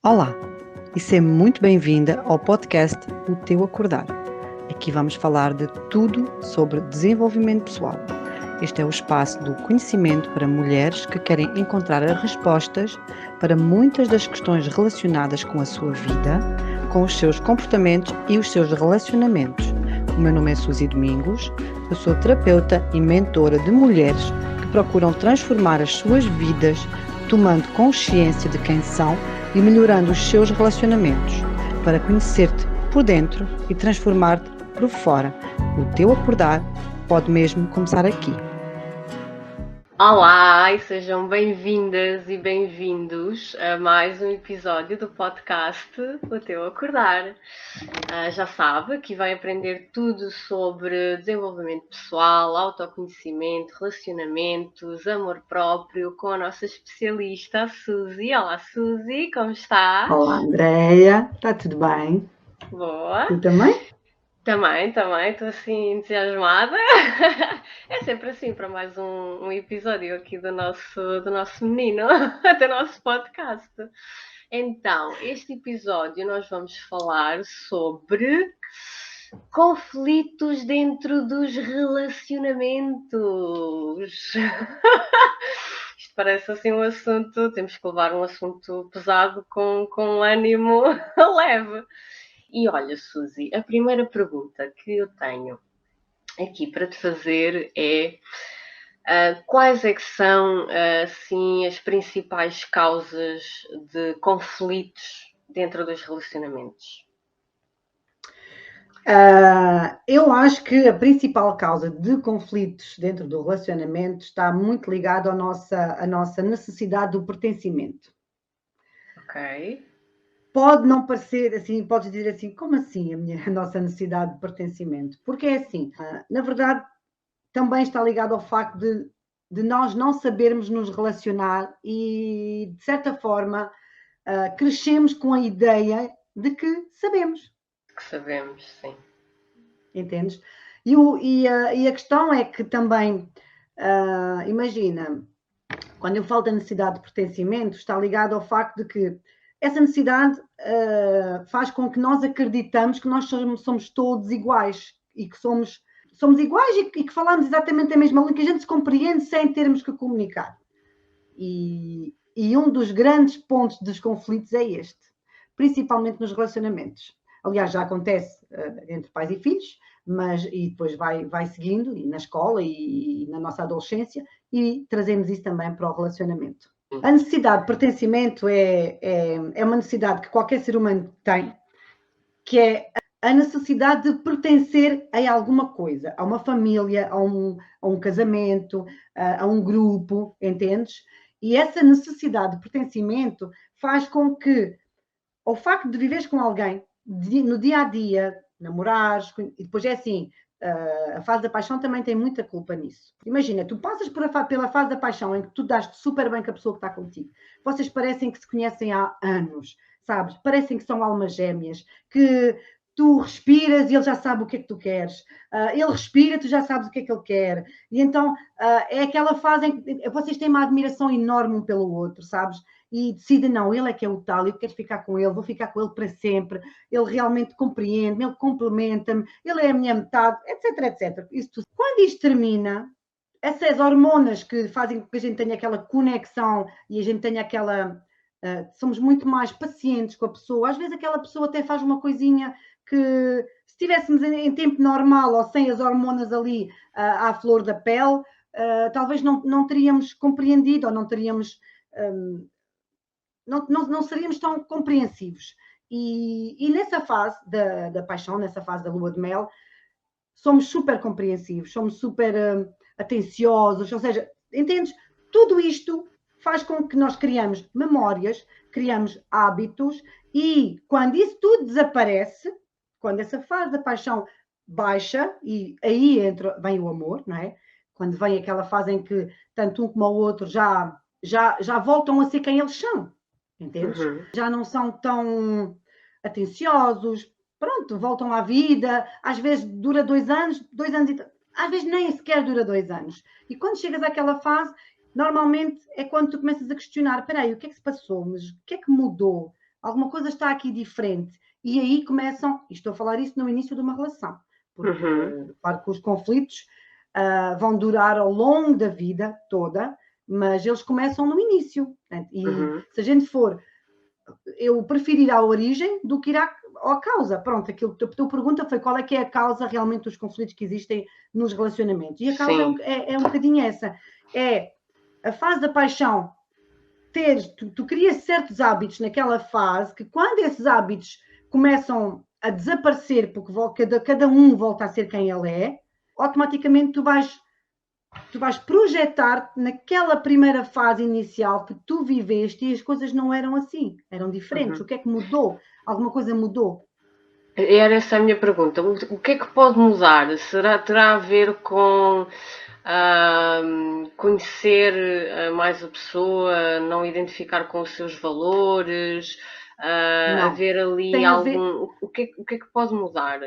Olá e seja muito bem-vinda ao podcast O Teu Acordar. Aqui vamos falar de tudo sobre desenvolvimento pessoal. Este é o espaço do conhecimento para mulheres que querem encontrar as respostas para muitas das questões relacionadas com a sua vida, com os seus comportamentos e os seus relacionamentos. O meu nome é Suzy Domingos, eu sou terapeuta e mentora de mulheres que procuram transformar as suas vidas, tomando consciência de quem são e melhorando os seus relacionamentos, para conhecer-te por dentro e transformar-te por fora. O teu acordar pode mesmo começar aqui. Olá e sejam bem-vindas e bem-vindos a mais um episódio do podcast O Teu Acordar. Já sabe, aqui vai aprender tudo sobre desenvolvimento pessoal, autoconhecimento, relacionamentos, amor próprio com a nossa especialista, a Suzy. Olá Suzy, como estás? Olá Andreia, está tudo bem? Boa! Tu também? Também, estou assim entusiasmada. É sempre assim para mais um episódio aqui do nosso menino, do nosso podcast. Então, este episódio nós vamos falar sobre conflitos dentro dos relacionamentos. Isto parece assim um assunto, temos que levar um assunto pesado com um ânimo leve. E olha, Suzy, a primeira pergunta que eu tenho aqui para te fazer é quais é que são, assim, as principais causas de conflitos dentro dos relacionamentos? Eu acho que a principal causa de conflitos dentro do relacionamento está muito ligada à nossa necessidade do pertencimento. Ok. Pode não parecer assim, podes dizer assim, como assim a nossa necessidade de pertencimento? Porque é assim, na verdade, também está ligado ao facto de nós não sabermos nos relacionar e, de certa forma, crescemos com a ideia de que sabemos. Que sabemos, sim. Entendes? E a questão é que também, imagina, quando eu falo da necessidade de pertencimento, está ligado ao facto de que essa necessidade faz com que nós acreditamos que nós somos todos iguais e que somos iguais e que falamos exatamente a mesma língua, que a gente se compreende sem termos que comunicar. E um dos grandes pontos dos conflitos é este, principalmente nos relacionamentos. Aliás, já acontece entre pais e filhos, e depois vai seguindo, e na escola e na nossa adolescência, e trazemos isso também para o relacionamento. A necessidade de pertencimento é uma necessidade que qualquer ser humano tem, que é a necessidade de pertencer a alguma coisa, a uma família, a um casamento, a um grupo, entendes? E essa necessidade de pertencimento faz com que, ao facto de viveres com alguém, no dia a dia, namorares, e depois é assim, a fase da paixão também tem muita culpa nisso. Imagina, tu passas pela fase da paixão em que tu dás-te super bem com a pessoa que está contigo. Vocês parecem que se conhecem há anos, sabes? Parecem que são almas gêmeas, que tu respiras e ele já sabe o que é que tu queres. Ele respira, tu já sabes o que é que ele quer. E então é aquela fase em que vocês têm uma admiração enorme um pelo outro, sabes? E decidem, não, ele é que é o tal, eu quero ficar com ele, vou ficar com ele para sempre, ele realmente compreende-me, ele complementa-me, ele é a minha metade, etc, etc. Quando isto termina, essas hormonas que fazem com que a gente tenha aquela conexão e a gente tenha aquela... somos muito mais pacientes com a pessoa. Às vezes aquela pessoa até faz uma coisinha que, se estivéssemos em tempo normal ou sem as hormonas ali à flor da pele, talvez não teríamos compreendido ou não teríamos... não seríamos tão compreensivos. E nessa fase da paixão, nessa fase da lua de mel, somos super compreensivos, somos super atenciosos, ou seja, entendes? Tudo isto faz com que nós criamos memórias, criamos hábitos, e quando isso tudo desaparece, quando essa fase da paixão baixa, e aí vem o amor, não é? Quando vem aquela fase em que tanto um como o outro já voltam a ser quem eles são, entendes? Uhum. Já não são tão atenciosos, pronto, voltam à vida, às vezes dura 2 anos, às vezes nem sequer dura 2 anos. E quando chegas àquela fase, normalmente é quando tu começas a questionar, espera aí, o que é que se passou? Mas o que é que mudou? alguma coisa está aqui diferente. E aí começam, e estou a falar isso no início de uma relação, porque claro que os conflitos vão durar ao longo da vida toda, mas eles começam no início. E se a gente for, eu prefiro ir à origem do que ir à causa. Pronto, aquilo que a tua pergunta foi qual é que é a causa realmente dos conflitos que existem nos relacionamentos. E a causa é um bocadinho essa. É a fase da paixão. Tu crias certos hábitos naquela fase que quando esses hábitos começam a desaparecer, porque cada um volta a ser quem ele é, automaticamente tu vais projetar naquela primeira fase inicial que tu viveste e as coisas não eram assim, eram diferentes. O que é que mudou? Alguma coisa mudou? Era essa a minha pergunta. O que é que pode mudar? Terá a ver com conhecer mais a pessoa, não identificar com os seus valores, haver ali algum... O que é que pode mudar?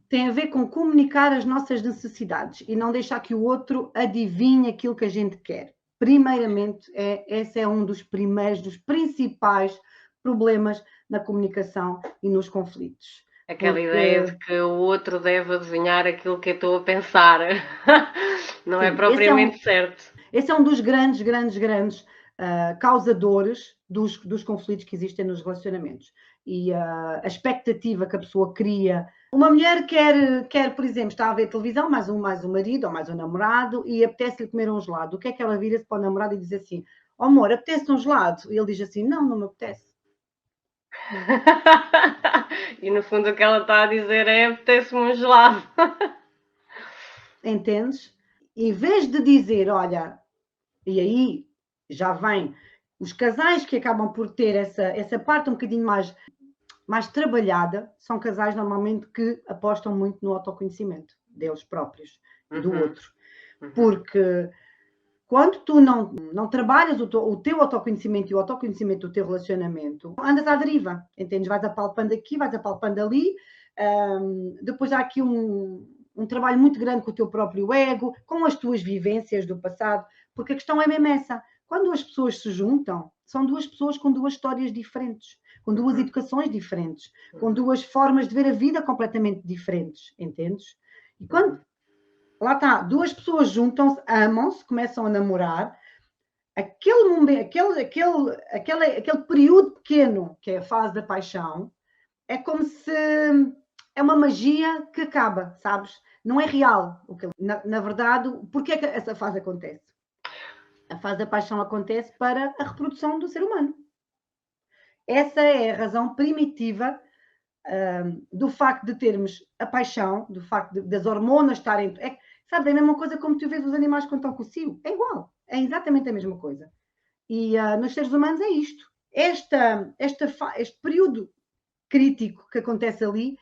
Tem a ver com comunicar as nossas necessidades e não deixar que o outro adivinhe aquilo que a gente quer. Primeiramente, esse é um dos principais problemas na comunicação e nos conflitos. Aquela ideia de que o outro deve adivinhar aquilo que eu estou a pensar. Não é propriamente certo. Esse é um dos grandes causadores dos conflitos que existem nos relacionamentos. E a expectativa que a pessoa cria. Uma mulher quer, por exemplo, está a ver televisão, mais um marido ou mais um namorado, e apetece-lhe comer um gelado. O que é que ela vira-se para o namorado e diz assim: oh, amor, apetece um gelado? E ele diz assim: não me apetece. E no fundo o que ela está a dizer é: apetece-me um gelado. Entendes? Em vez de dizer, olha, e aí já vem os casais que acabam por ter essa parte um bocadinho mais trabalhada, são casais normalmente que apostam muito no autoconhecimento deles próprios, do outro. Porque quando tu não trabalhas o teu autoconhecimento e o autoconhecimento do teu relacionamento, andas à deriva, entendes? Vais apalpando aqui, vais apalpando ali, depois há aqui um trabalho muito grande com o teu próprio ego, com as tuas vivências do passado, porque a questão é mesmo essa. Quando as pessoas se juntam, são duas pessoas com duas histórias diferentes, com duas educações diferentes, com duas formas de ver a vida completamente diferentes, entendes? E quando, lá está, duas pessoas juntam-se, amam-se, começam a namorar, aquele momento, aquele período pequeno, que é a fase da paixão, é como se é uma magia que acaba, sabes? Não é real. Na verdade, porquê é que essa fase acontece? A fase da paixão acontece para a reprodução do ser humano. Essa é a razão primitiva do facto de termos a paixão, do facto das hormonas estarem... sabe, é a mesma coisa como tu vês os animais quando estão com o cio. É igual. É exatamente a mesma coisa. E nos seres humanos é isto. Este período crítico que acontece ali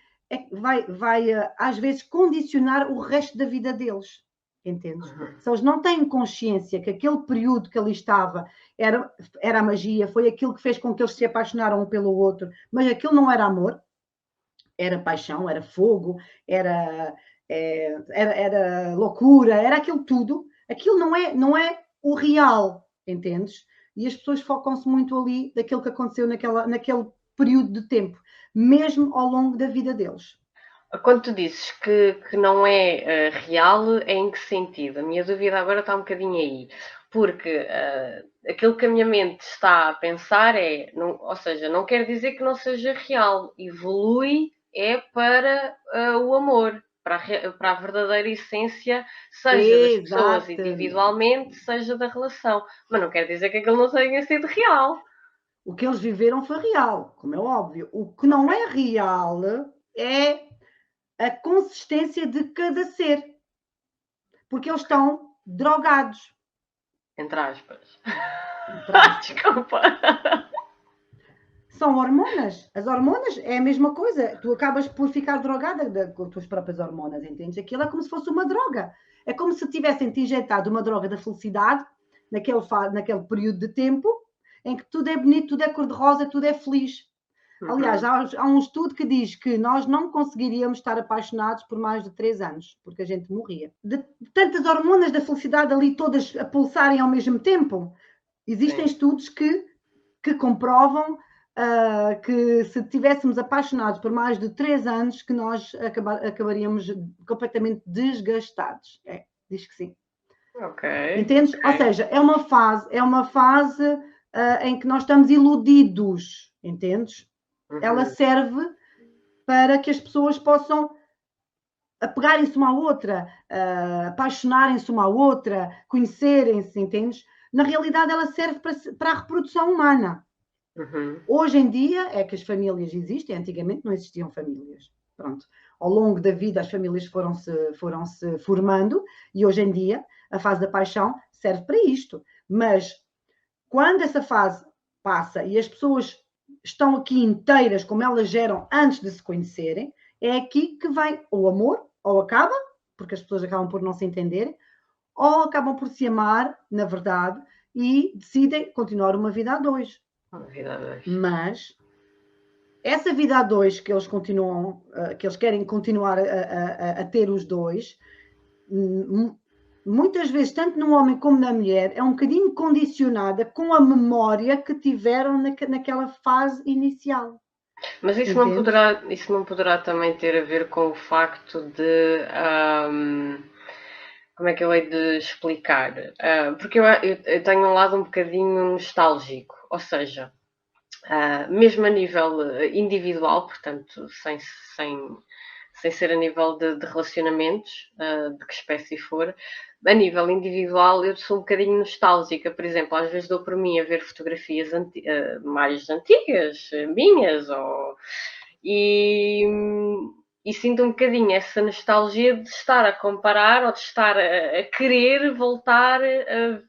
vai às vezes condicionar o resto da vida deles, entendes? Se eles não têm consciência que aquele período que ali estava era a magia, foi aquilo que fez com que eles se apaixonaram um pelo outro, mas aquilo não era amor, era paixão, era fogo, era loucura, era aquilo tudo. Aquilo não é o real, entendes? E as pessoas focam-se muito ali daquilo que aconteceu naquele período de tempo, mesmo ao longo da vida deles. Quando tu dizes que não é real, é em que sentido? A minha dúvida agora está um bocadinho aí. Porque aquilo que a minha mente está a pensar ou seja, não quer dizer que não seja real. Evolui para o amor, para a verdadeira essência, seja das pessoas individualmente, seja da relação. Mas não quer dizer que aquilo não tenha sido real. O que eles viveram foi real, como é óbvio. O que não é real é a consistência de cada ser. Porque eles estão drogados. Entre aspas. Desculpa. São hormonas. As hormonas é a mesma coisa. Tu acabas por ficar drogada com as tuas próprias hormonas, entendes? Aquilo é como se fosse uma droga. É como se tivessem te injetado uma droga da felicidade naquele período de tempo em que tudo é bonito, tudo é cor-de-rosa, tudo é feliz. Aliás, há um estudo que diz que nós não conseguiríamos estar apaixonados por mais de 3 anos, porque a gente morria. De tantas hormonas da felicidade ali todas a pulsarem ao mesmo tempo, existem estudos que comprovam que se estivéssemos apaixonados por mais de 3 anos, que nós acabaríamos completamente desgastados. Diz que sim. Ok. Entendes? Ou seja, é uma fase em que nós estamos iludidos, entendes? Ela serve para que as pessoas possam apegarem-se uma à outra, apaixonarem-se uma à outra, conhecerem-se, entendes? Na realidade, ela serve para a reprodução humana. Hoje em dia é que as famílias existem, antigamente não existiam famílias. Pronto. Ao longo da vida as famílias foram-se formando e hoje em dia a fase da paixão serve para isto. Mas quando essa fase passa e as pessoas estão aqui inteiras como elas eram antes de se conhecerem, é aqui que vem o amor, ou acaba, porque as pessoas acabam por não se entenderem, ou acabam por se amar, na verdade, e decidem continuar uma vida a dois. Mas essa vida a dois que eles continuam, que eles querem continuar a ter os dois, muitas vezes, tanto no homem como na mulher, é um bocadinho condicionada com a memória que tiveram naquela fase inicial. Mas isso não poderá também ter a ver com o facto de... como é que eu hei de explicar? Porque eu tenho um lado um bocadinho nostálgico, ou seja, mesmo a nível individual, portanto, sem ser a nível de relacionamentos, de que espécie for, a nível individual eu sou um bocadinho nostálgica. Por exemplo, às vezes dou por mim a ver fotografias mais antigas, minhas, e sinto um bocadinho essa nostalgia de estar a comparar ou de estar a querer voltar a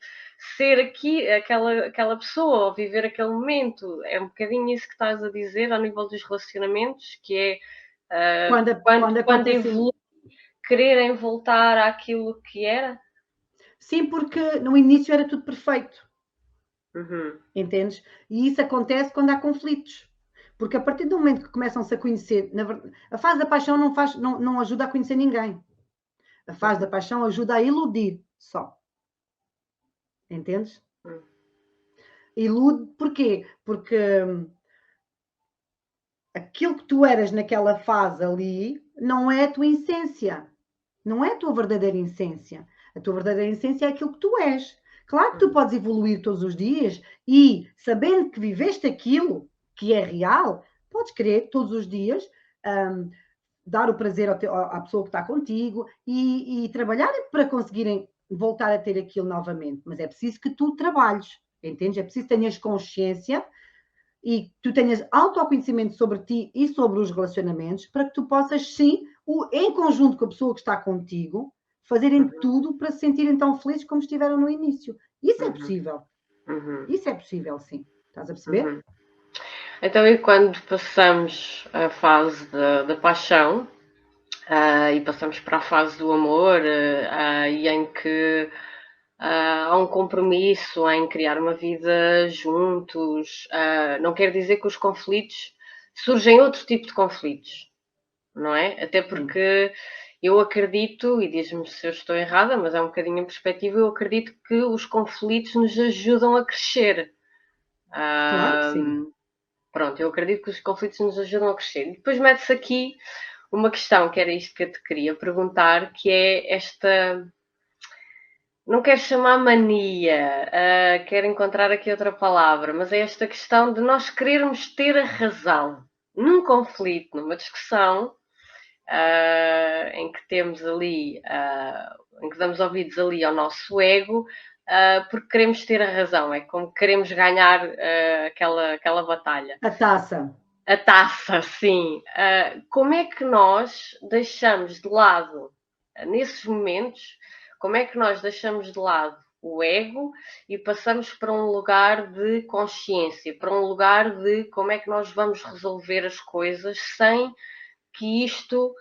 ser aqui aquela pessoa ou viver aquele momento. É um bocadinho isso que estás a dizer ao nível dos relacionamentos, que é quando evolui, quererem voltar àquilo que era. Sim, porque no início era tudo perfeito. Entendes? E isso acontece quando há conflitos. Porque a partir do momento que começam-se a conhecer, a fase da paixão não ajuda a conhecer ninguém. A fase da paixão ajuda a iludir só. Entendes? Ilude porquê? Porque aquilo que tu eras naquela fase ali não é a tua essência. Não é a tua verdadeira essência. A tua verdadeira essência é aquilo que tu és. Claro que tu podes evoluir todos os dias e, sabendo que viveste aquilo que é real, podes querer todos os dias dar o prazer à pessoa que está contigo e trabalhar para conseguirem voltar a ter aquilo novamente. Mas é preciso que tu trabalhes, entendes? É preciso que tenhas consciência e que tu tenhas autoconhecimento sobre ti e sobre os relacionamentos para que tu possas, sim, em conjunto com a pessoa que está contigo, fazerem tudo para se sentirem tão felizes como estiveram no início. Isso é possível. Isso é possível, sim. Estás a perceber? Então, e quando passamos a fase da paixão e passamos para a fase do amor e em que há um compromisso em criar uma vida juntos, não quer dizer que os conflitos surgem outro tipo de conflitos, não é? Até porque eu acredito, e diz-me se eu estou errada, mas é um bocadinho em perspectiva, eu acredito que os conflitos nos ajudam a crescer. Claro que sim. Pronto, eu acredito que os conflitos nos ajudam a crescer. E depois mete-se aqui uma questão, que era isto que eu te queria perguntar, que é esta... Não quero chamar mania, quero encontrar aqui outra palavra, mas é esta questão de nós querermos ter a razão num conflito, numa discussão, em que temos ali, em que damos ouvidos ali ao nosso ego, porque queremos ter a razão, é como queremos ganhar aquela batalha. A taça. A taça, sim. Como é que nós deixamos de lado, nesses momentos, como é que nós deixamos de lado o ego e passamos para um lugar de consciência, para um lugar de como é que nós vamos resolver as coisas sem que isto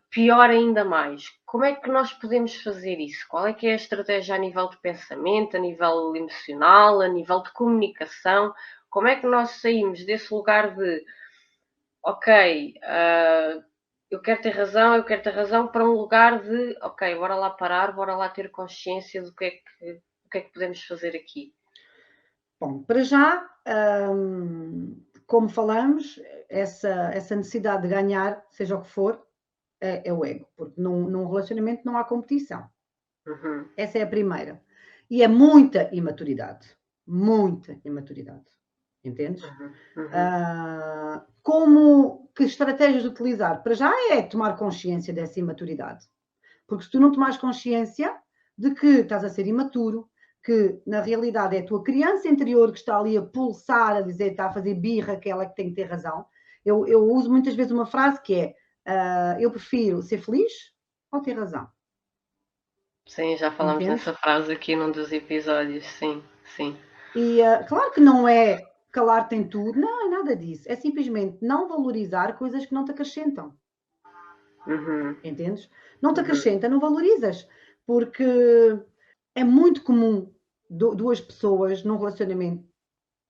piore ainda mais? Como é que nós podemos fazer isso? Qual é que é a estratégia a nível de pensamento, a nível emocional, a nível de comunicação? Como é que nós saímos desse lugar de ok, eu quero ter razão, para um lugar de ok, bora lá parar, bora lá ter consciência do que é que podemos fazer aqui? Bom, para já, como falamos, essa necessidade de ganhar, seja o que for, é o ego, porque num relacionamento não há competição. Uhum. Essa é a primeira. E é muita imaturidade. Muita imaturidade. Entendes? Uhum. Como que estratégias utilizar? Para já é tomar consciência dessa imaturidade. Porque se tu não tomares consciência de que estás a ser imaturo, que na realidade é a tua criança interior que está ali a pulsar, a dizer, está a fazer birra, que ela que tem que ter razão. Eu uso muitas vezes uma frase que é: eu prefiro ser feliz ou ter razão. Sim, já falámos Entendes? nessa frase aqui num dos episódios, sim, sim. E claro que não é calar-te em tudo, não é nada disso. É simplesmente não valorizar coisas que não te acrescentam. Uhum. Entendes? Não te Uhum. acrescenta, não valorizas. Porque é muito comum duas pessoas num relacionamento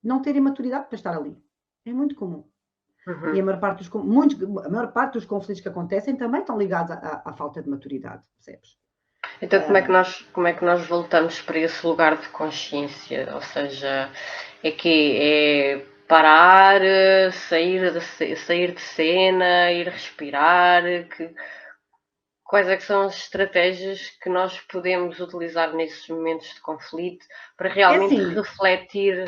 não terem maturidade para estar ali. É muito comum. E Uhum. a maior parte dos conflitos que acontecem também estão ligados à falta de maturidade, percebes? Então como é que nós voltamos para esse lugar de consciência? Ou seja, é que é parar, sair de cena, ir respirar, quais é que são as estratégias que nós podemos utilizar nesses momentos de conflito para É realmente assim, refletir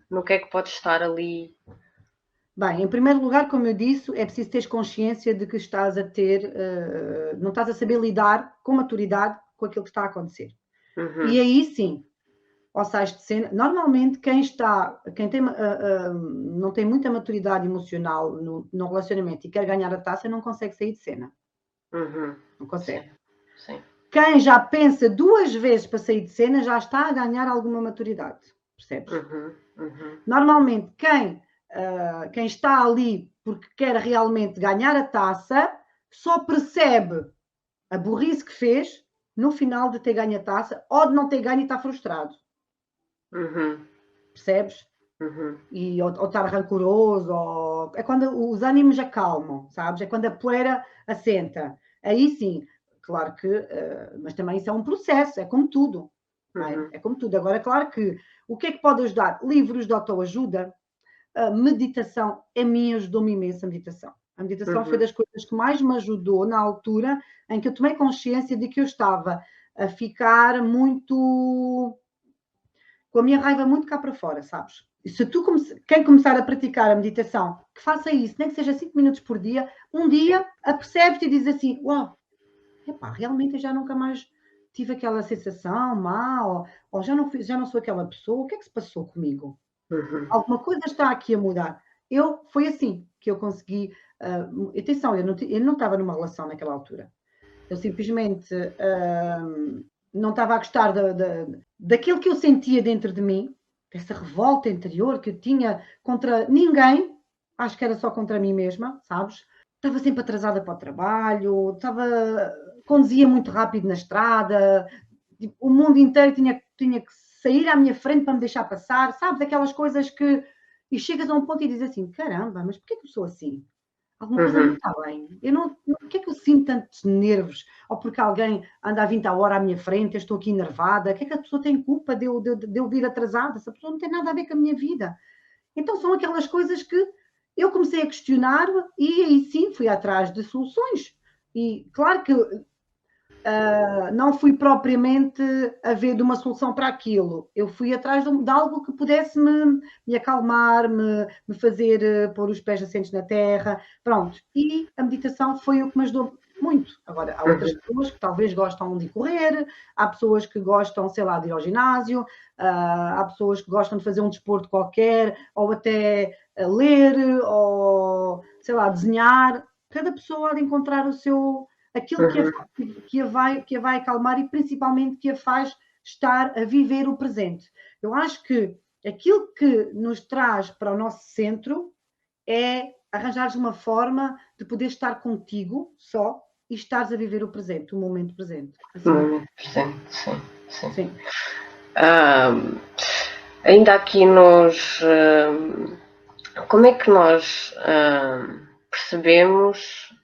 no que é que pode estar ali? bem, em primeiro lugar, como eu disse, é preciso ter consciência de que estás a ter, não estás a saber lidar com maturidade com aquilo que está a acontecer. Uhum. E aí sim, ou sais de cena. Normalmente, quem tem, não tem muita maturidade emocional no relacionamento e quer ganhar a taça, não consegue sair de cena. Uhum. Não consegue. Sim, sim. Quem já pensa duas vezes para sair de cena já está a ganhar alguma maturidade. Percebes? Uhum. Uhum. Normalmente, quem está ali porque quer realmente ganhar a taça, só percebe a burrice que fez no final de ter ganho a taça ou de não ter ganho e está frustrado. Uhum. Percebes? Uhum. Ou estar rancoroso, é quando os ânimos acalmam, sabes? É quando a poeira assenta. Aí sim, claro que, mas também isso é um processo, é como tudo. Não é? Uhum. É como tudo. Agora, claro que o que é que pode ajudar? Livros de autoajuda, a meditação, a mim ajudou-me imenso a meditação. A meditação foi Uhum. das coisas que mais me ajudou na altura em que eu tomei consciência de que eu estava a ficar muito com a minha raiva muito cá para fora, sabes? E se quem começar a praticar a meditação, que faça isso, nem que seja 5 minutos por dia, um dia apercebes-te e dizes assim: uau, epá, realmente eu já nunca mais tive aquela sensação má, ou já não sou aquela pessoa, o que é que se passou comigo? Uhum. Alguma coisa está aqui a mudar. Foi assim que eu consegui. Atenção, eu não estava numa relação naquela altura. Eu simplesmente não estava a gostar daquilo que eu sentia dentro de mim, dessa revolta interior que eu tinha contra ninguém, acho que era só contra mim mesma, sabes? Estava sempre atrasada para o trabalho, conduzia muito rápido na estrada, tipo, o mundo inteiro tinha que sair à minha frente para me deixar passar, sabes? Aquelas coisas que. E chegas a um ponto e dizes assim: caramba, mas porquê que eu sou assim? Alguma coisa não Uhum. está bem. Eu não, Porquê é que eu sinto tantos nervos? Ou porque alguém anda a 20 a hora à minha frente, eu estou aqui enervada. O que é que a pessoa tem culpa de eu vir atrasada? Essa pessoa não tem nada a ver com a minha vida. Então são aquelas coisas que eu comecei a questionar e aí sim fui atrás de soluções. E claro que não fui propriamente a ver de uma solução para aquilo. Eu fui atrás de algo que pudesse me acalmar, me fazer pôr os pés assentes na terra. Pronto. E a meditação foi o que me ajudou muito. Agora, há outras Uhum. pessoas que talvez gostam de correr, há pessoas que gostam, sei lá, de ir ao ginásio, há pessoas que gostam de fazer um desporto qualquer, ou até ler, ou, sei lá, desenhar. Cada pessoa há de encontrar aquilo Uhum. que a vai acalmar e principalmente que a faz estar a viver o presente. Eu acho que aquilo que nos traz para o nosso centro é arranjares uma forma de poder estar contigo só e estares a viver o presente, o momento presente, acima de tudo. Sim, sim, sim. Sim. Ainda aqui como é que nós percebemos,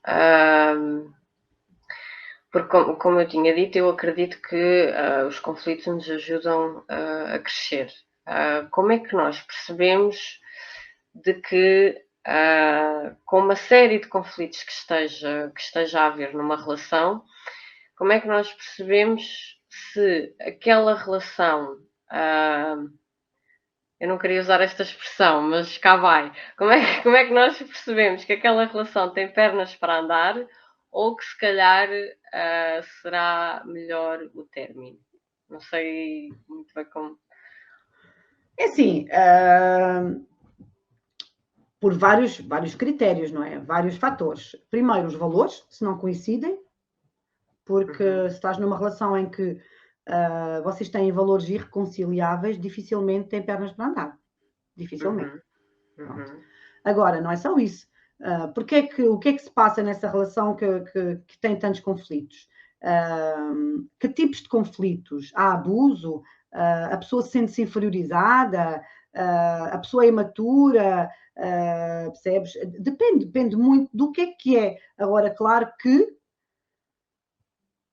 porque como eu tinha dito, eu acredito que os conflitos nos ajudam a crescer. como é que nós percebemos de que, com uma série de conflitos que esteja a haver numa relação, como é que nós percebemos se aquela relação, eu não queria usar esta expressão, mas cá vai. Como é que nós percebemos que aquela relação tem pernas para andar ou que se calhar será melhor o término? Não sei muito bem como. É assim, por vários critérios, não é? Vários fatores. Primeiro, os valores, se não coincidem, porque se estás numa relação em que vocês têm valores irreconciliáveis, dificilmente têm pernas para andar. Dificilmente. Agora, não é só isso. O que é que se passa nessa relação que tem tantos conflitos? Que tipos de conflitos? Há abuso? A pessoa sente-se inferiorizada? A pessoa é imatura? Percebes? Depende muito do que é. Agora, claro que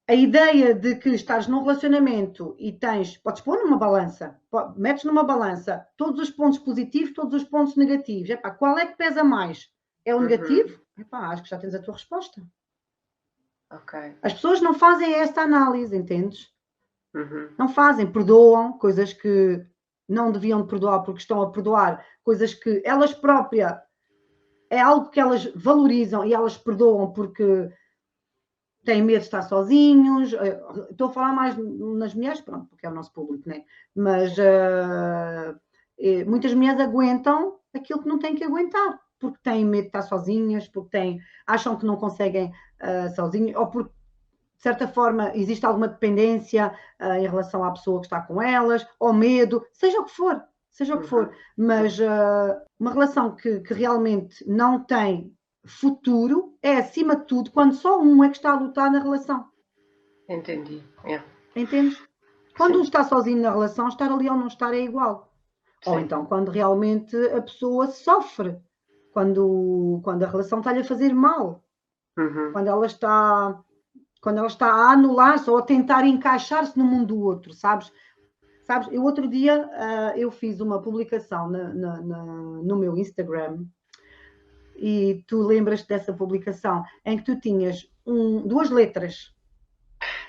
a ideia de que estás num relacionamento e podes pôr numa balança, metes numa balança todos os pontos positivos, todos os pontos negativos. Epá, qual é que pesa mais? É o negativo? Epá, acho que já tens a tua resposta. Okay. As pessoas não fazem esta análise, entendes? Não fazem, perdoam coisas que não deviam perdoar porque estão a perdoar coisas que elas próprias, é algo que elas valorizam e elas perdoam porque têm medo de estar sozinhos. Estou a falar mais nas mulheres, pronto, porque é o nosso público, né? Mas muitas mulheres aguentam aquilo que não têm que aguentar, porque têm medo de estar sozinhas, porque acham que não conseguem sozinhas, ou porque, de certa forma, existe alguma dependência em relação à pessoa que está com elas, ou medo, seja o que for. Seja o que for, mas uma relação que realmente não tem futuro é, acima de tudo, quando só um é que está a lutar na relação. Entendi. Yeah. Entendes? Quando um está sozinho na relação, estar ali ou não estar é igual. Sim. Ou então, quando realmente a pessoa sofre, quando a relação está-lhe a fazer mal, quando ela está a anular-se ou a tentar encaixar-se no mundo do outro, sabes? Eu outro dia eu fiz uma publicação no meu Instagram e tu lembras-te dessa publicação em que tu tinhas duas letras.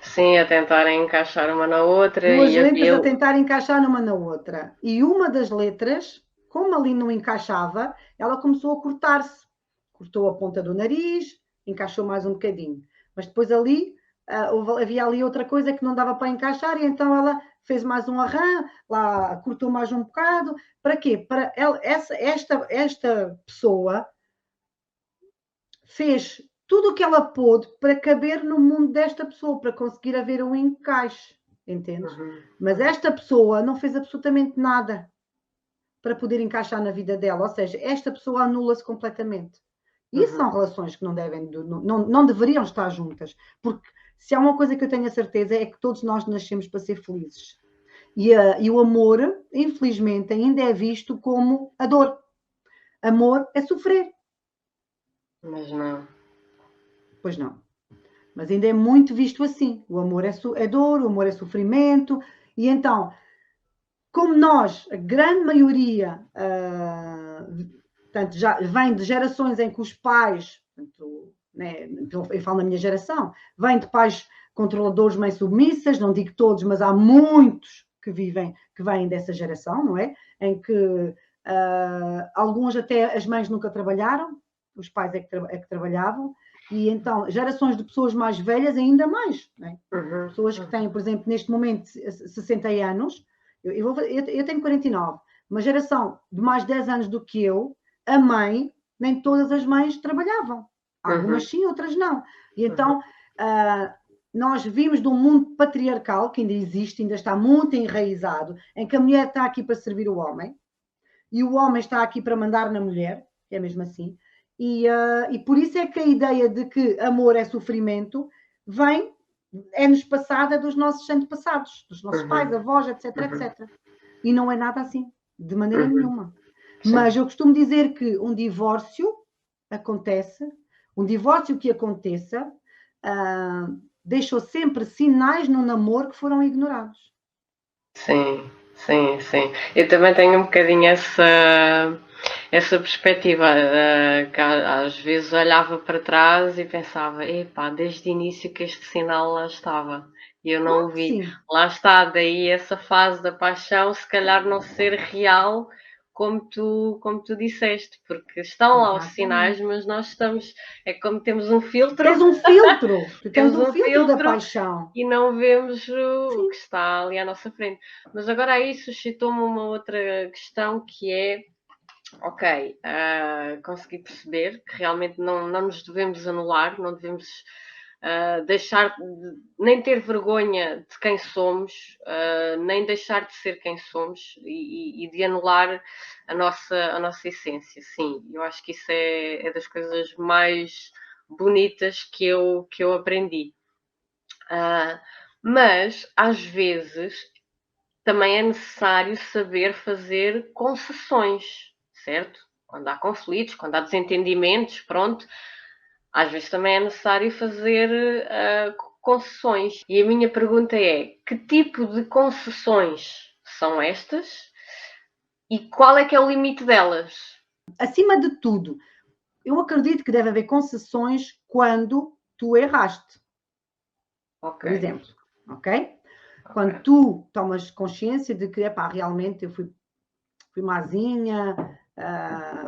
Sim, a tentarem encaixar uma na outra. Duas letras a tentar encaixar uma na outra. E uma das letras, como ali não encaixava, ela começou a cortar-se. Cortou a ponta do nariz, encaixou mais um bocadinho. Mas depois ali havia ali outra coisa que não dava para encaixar e então ela fez mais um arranjo, lá cortou mais um bocado. Para quê? Para ela, esta pessoa fez tudo o que ela pôde para caber no mundo desta pessoa, para conseguir haver um encaixe, entendes? Mas esta pessoa não fez absolutamente nada para poder encaixar na vida dela, ou seja, esta pessoa anula-se completamente. E são relações que não deveriam estar juntas, porque se há uma coisa que eu tenho a certeza é que todos nós nascemos para ser felizes. E o amor, infelizmente, ainda é visto como a dor. Amor é sofrer. Mas não. Pois não. Mas ainda é muito visto assim. O amor é dor, o amor é sofrimento. E então, como nós, a grande maioria, portanto, já vem de gerações em que os pais, portanto, né, eu falo na minha geração, vêm de pais controladores, mães submissas, não digo todos, mas há muitos que vêm dessa geração, não é? Em que alguns até as mães nunca trabalharam, os pais é que trabalhavam, e então gerações de pessoas mais velhas ainda mais, não é? Pessoas que têm, por exemplo, neste momento 60 anos, eu tenho 49, uma geração de mais 10 anos do que eu, a mãe, nem todas as mães trabalhavam. Algumas sim, outras não. E então, nós vimos de um mundo patriarcal, que ainda existe, ainda está muito enraizado, em que a mulher está aqui para servir o homem, e o homem está aqui para mandar na mulher, que é mesmo assim. E por isso é que a ideia de que amor é sofrimento é-nos passada dos nossos antepassados, dos nossos pais, avós, etc, etc. E não é nada assim, de maneira nenhuma. Sim. Mas eu costumo dizer que um divórcio que aconteça, deixou sempre sinais no namoro que foram ignorados. Sim. Sim, sim. Eu também tenho um bocadinho essa perspectiva, que às vezes olhava para trás e pensava, epá, desde o início que este sinal lá estava e eu não o Claro que vi. sim. Lá está, daí essa fase da paixão, se calhar não ser real como tu disseste, porque estão lá os sinais, Exatamente. mas nós estamos, é como temos um filtro, Tens um filtro, tu tens temos um um filtro da filtro paixão. e não vemos o Sim. que está ali à nossa frente. Mas agora aí suscitou-me uma outra questão que é, ok, consegui perceber que realmente não nos devemos anular, não devemos deixar nem ter vergonha de quem somos, nem deixar de ser quem somos e de anular a nossa essência. Sim, eu acho que isso é das coisas mais bonitas que eu aprendi. Ah, mas às vezes também é necessário saber fazer concessões, certo? Quando há conflitos, quando há desentendimentos, pronto, às vezes também é necessário fazer concessões. E a minha pergunta é: que tipo de concessões são estas e qual é que é o limite delas? Acima de tudo, eu acredito que deve haver concessões quando tu erraste, Ok, por exemplo, ok? Quando ok. tu tomas consciência de que, epá, realmente eu fui mazinha,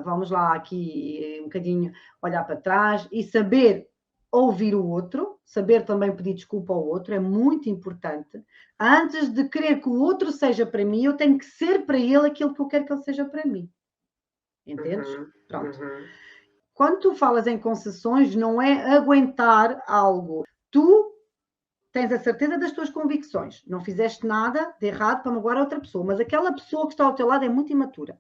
vamos lá aqui um bocadinho olhar para trás e saber ouvir o outro, saber também pedir desculpa ao outro, é muito importante. Antes de querer que o outro seja para mim, eu tenho que ser para ele aquilo que eu quero que ele seja para mim. Entendes? Uhum, Pronto. uhum, Quando tu falas em concessões, não é aguentar algo. Tu tens a certeza das tuas convicções. Não fizeste nada de errado para magoar a outra pessoa, mas aquela pessoa que está ao teu lado é muito imatura.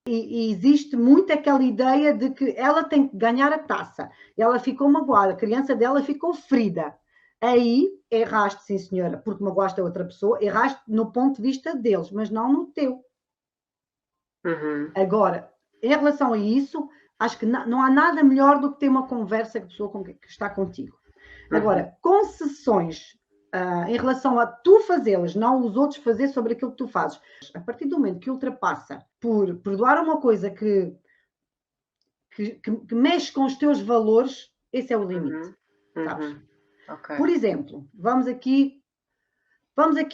E existe muito aquela ideia de que ela tem que ganhar a taça. Ela ficou magoada, a criança dela ficou ferida. Aí erraste, sim senhora, porque magoaste a outra pessoa, erraste no ponto de vista deles, mas não no teu. uhum, Agora, em relação a isso, acho que não há nada melhor do que ter uma conversa com a pessoa que está contigo. uhum, Agora, concessões em relação a tu fazê-las, não os outros fazer sobre aquilo que tu fazes. A partir do momento que ultrapassa por perdoar uma coisa que mexe com os teus valores, esse é o limite, uhum, sabes? uhum. Ok. Por exemplo, vamos aqui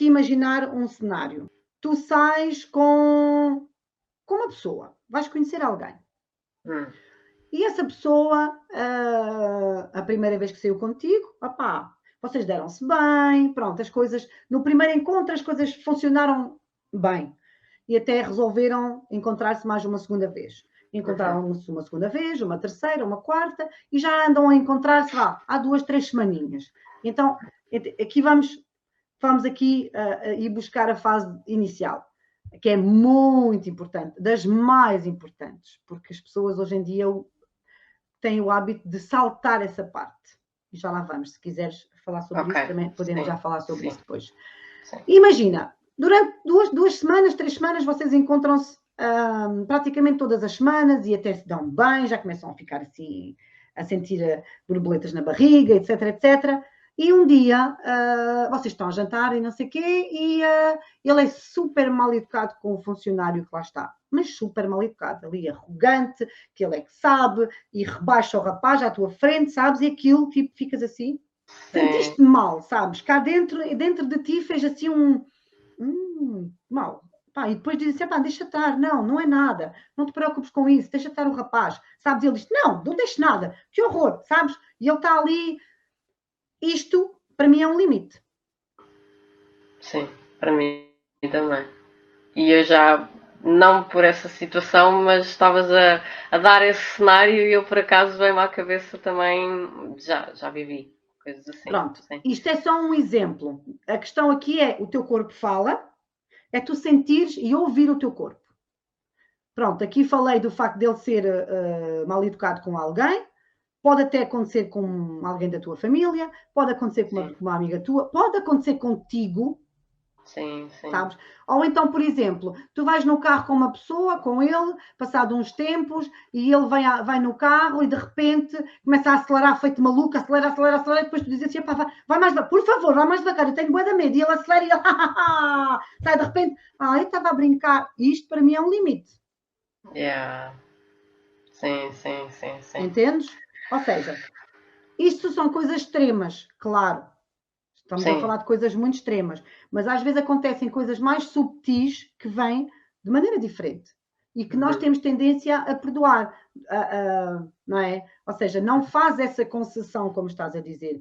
imaginar um cenário. Tu sais com uma pessoa, vais conhecer alguém. Hum, E essa pessoa, a primeira vez que saiu contigo, opá, vocês deram-se bem, pronto, as coisas, no primeiro encontro as coisas funcionaram bem. E até resolveram encontrar-se mais uma segunda vez. uhum. Encontraram-se uma segunda vez, uma terceira, uma quarta, e já andam a encontrar-se lá há 2, 3 semaninhas. Então, aqui vamos aqui ir buscar a fase inicial, que é muito importante, das mais importantes, porque as pessoas hoje em dia têm o hábito de saltar essa parte. E já lá vamos. Se quiseres falar sobre Ok, isso, também podemos sim, já falar sobre sim, isso depois. sim. Imagina, durante 2 semanas, 3 semanas, vocês encontram-se praticamente todas as semanas e até se dão bem, já começam a ficar assim, a sentir borboletas na barriga, etc, etc. E um dia vocês estão a jantar e não sei o quê, e ele é super mal educado com o funcionário que lá está, mas super mal educado, ali arrogante, que ele é que sabe, e rebaixa o rapaz à tua frente, sabes? E aquilo, tipo, ficas assim, Sim. sentiste mal, sabes? Cá dentro de ti fez assim mal. Pá, e depois diz assim, pá, deixa estar, não é nada, não te preocupes com isso, deixa estar o rapaz, sabes? Ele diz, não deixe nada, que horror, sabes? E ele está ali, isto para mim é um limite. Sim, para mim também. E eu já, não por essa situação, mas estavas a dar esse cenário e eu por acaso veio-me à cabeça também, já vivi coisas assim, Pronto, sim. isto é só um exemplo. A questão aqui é, o teu corpo fala, é tu sentires e ouvir o teu corpo. Pronto, aqui falei do facto dele ser mal educado com alguém, pode até acontecer com alguém da tua família, pode acontecer com Sim. uma amiga tua, pode acontecer contigo, Sim, sim. Sabes? Ou então, por exemplo, tu vais no carro com uma pessoa, com ele, passado uns tempos, e ele vai no carro e de repente começa a acelerar feito maluco, acelera, e depois tu dizes assim, vai mais devagar, por favor, vai mais devagar, eu tenho bué de medo, e ele acelera e ele sai de repente, eu estava a brincar. Isto para mim é um limite. Yeah. Sim, sim, sim, sim. Entendes? Ou seja, isto são coisas extremas, claro. Estamos a falar de coisas muito extremas, mas às vezes acontecem coisas mais subtis que vêm de maneira diferente e que nós temos tendência a perdoar, não é? Ou seja, não faz essa concessão, como estás a dizer.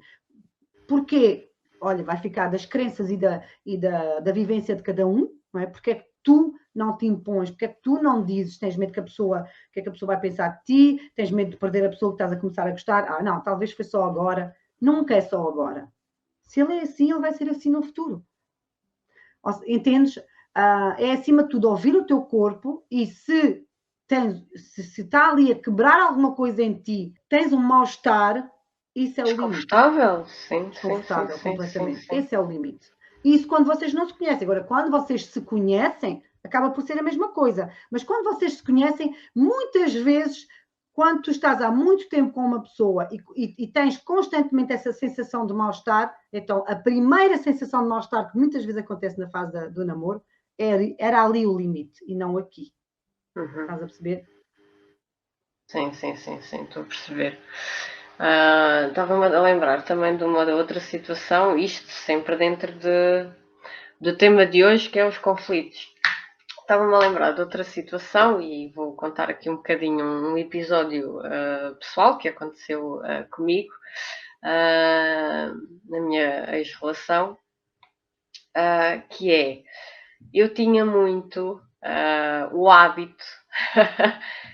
Porquê? Olha, vai ficar das crenças e da vivência de cada um, não é? Porque é que tu não te impões, porque é que tu não dizes, tens medo que a pessoa, o que é que a pessoa vai pensar de ti, tens medo de perder a pessoa que estás a começar a gostar, não, talvez foi só agora, nunca é só agora. Se ele é assim, ele vai ser assim no futuro. Entendes? É acima de tudo ouvir o teu corpo e se está ali a quebrar alguma coisa em ti, tens um mal-estar, isso é o limite. Desconfortável? Sim, Desconfortável, sim, completamente. sim. Esse é o limite. E isso quando vocês não se conhecem. Agora, quando vocês se conhecem, acaba por ser a mesma coisa. Mas quando vocês se conhecem, muitas vezes, quando tu estás há muito tempo com uma pessoa e tens constantemente essa sensação de mal-estar, então a primeira sensação de mal-estar que muitas vezes acontece na fase do namoro era ali o limite e não aqui. Estás a perceber? Sim, estou a perceber. Estava-me a lembrar também de uma outra situação, isto sempre dentro do tema de hoje, que é os conflitos. Estava-me a lembrar de outra situação e vou contar aqui um bocadinho um episódio pessoal que aconteceu comigo na minha ex-relação, que é, eu tinha muito o hábito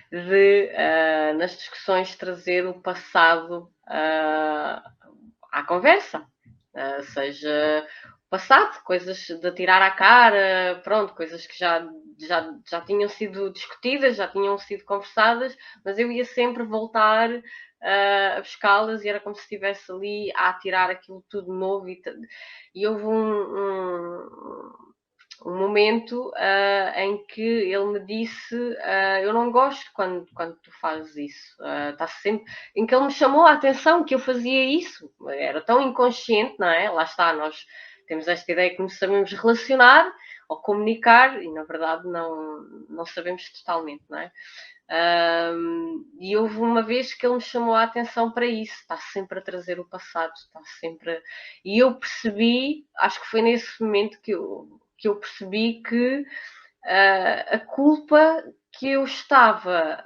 de, nas discussões, trazer o passado à conversa, seja o passado, coisas de tirar à cara, pronto, coisas que já tinham sido discutidas, já tinham sido conversadas, mas eu ia sempre voltar a buscá-las e era como se estivesse ali a atirar aquilo tudo novo e houve um momento em que ele me disse eu não gosto quando tu fazes isso, está sempre, em que ele me chamou a atenção que eu fazia isso, era tão inconsciente, não é? Lá está, nós temos esta ideia que nos sabemos relacionar ou comunicar e na verdade não sabemos totalmente, não é? E houve uma vez que ele me chamou a atenção para isso, está sempre a trazer o passado, está sempre. E eu percebi, acho que foi nesse momento que eu percebi que a culpa que eu estava,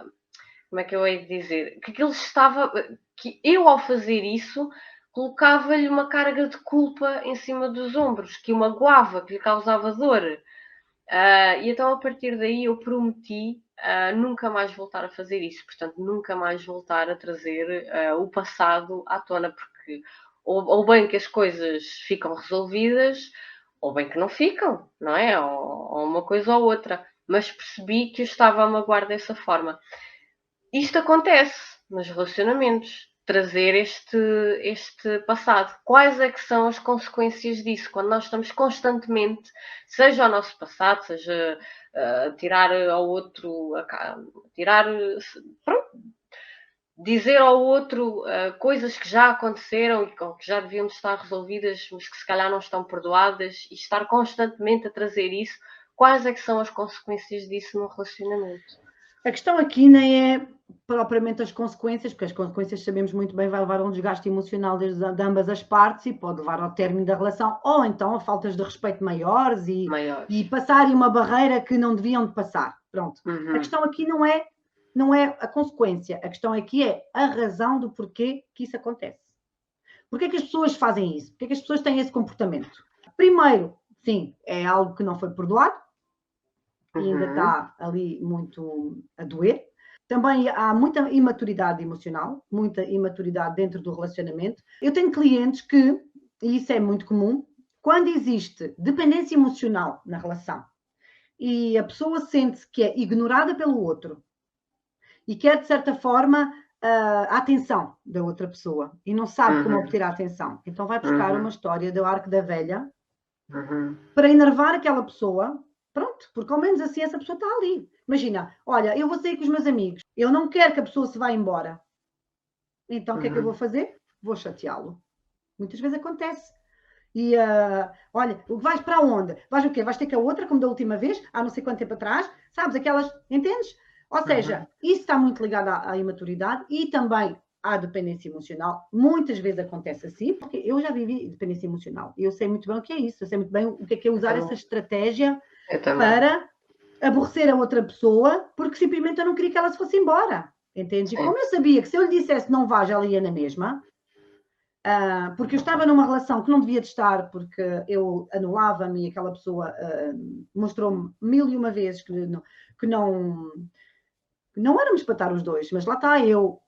como é que eu hei de dizer? Que ele estava, que eu ao fazer isso colocava-lhe uma carga de culpa em cima dos ombros, que o magoava, que lhe causava dor. E então a partir daí eu prometi nunca mais voltar a fazer isso, portanto nunca mais voltar a trazer o passado à tona, porque ou bem que as coisas ficam resolvidas, ou bem que não ficam, não é? Ou uma coisa ou outra, mas percebi que eu estava a magoar dessa forma. Isto acontece nos relacionamentos, trazer este passado. Quais é que são as consequências disso? Quando nós estamos constantemente, seja ao nosso passado, seja tirar ao outro, pronto, dizer ao outro coisas que já aconteceram e que já deviam estar resolvidas, mas que se calhar não estão perdoadas, e estar constantemente a trazer isso, quais é que são as consequências disso no relacionamento? A questão aqui nem é propriamente as consequências, porque as consequências sabemos muito bem vai levar a um desgaste emocional de ambas as partes e pode levar ao término da relação, ou então a faltas de respeito maiores e passarem uma barreira que não deviam de passar. Pronto. A questão aqui não é a consequência, a questão aqui é a razão do porquê que isso acontece. Porquê é que as pessoas fazem isso? Porquê é que as pessoas têm esse comportamento? Primeiro, sim, é algo que não foi perdoado, e ainda está ali muito a doer. Também há muita imaturidade emocional, muita imaturidade dentro do relacionamento. Eu tenho clientes que, e isso é muito comum, quando existe dependência emocional na relação e a pessoa sente que é ignorada pelo outro e quer, de certa forma, a atenção da outra pessoa e não sabe como obter a atenção, então vai buscar uma história do Arco da Velha para enervar aquela pessoa, pronto, porque ao menos assim essa pessoa está ali. Imagina, olha, eu vou sair com os meus amigos, eu não quero que a pessoa se vá embora. Então o que é que eu vou fazer? Vou chateá-lo. Muitas vezes acontece. E olha, vais para onde? Vais o quê? Vais ter que a outra, como da última vez, há não sei quanto tempo atrás, sabes? Aquelas, entendes? Ou seja, isso está muito ligado à imaturidade e também à dependência emocional. Muitas vezes acontece assim, porque eu já vivi dependência emocional e eu sei muito bem o que é isso, eu sei muito bem o que é usar essa estratégia para aborrecer a outra pessoa, porque simplesmente eu não queria que ela se fosse embora, entendes? E como eu sabia que se eu lhe dissesse não vá, ela ia na mesma, porque eu estava numa relação que não devia de estar, porque eu anulava-me e aquela pessoa mostrou-me 1001 vezes que não éramos para estar os dois, mas lá está, eu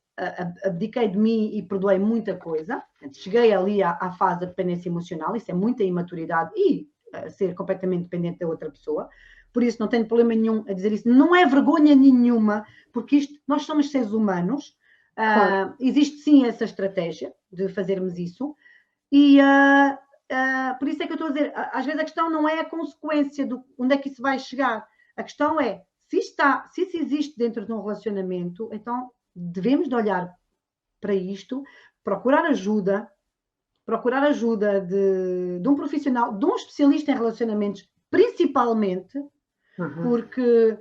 abdiquei de mim e perdoei muita coisa. Cheguei ali à fase da dependência emocional, isso é muita imaturidade e ser completamente dependente da outra pessoa. Por isso não tenho problema nenhum a dizer isso. Não é vergonha nenhuma, porque nós somos seres humanos. Claro. Existe sim essa estratégia de fazermos isso. E por isso é que eu estou a dizer, às vezes a questão não é a consequência de onde é que isso vai chegar. A questão é, se isso existe dentro de um relacionamento, então devemos de olhar para isto, procurar ajuda de um profissional, de um especialista em relacionamentos, principalmente, porque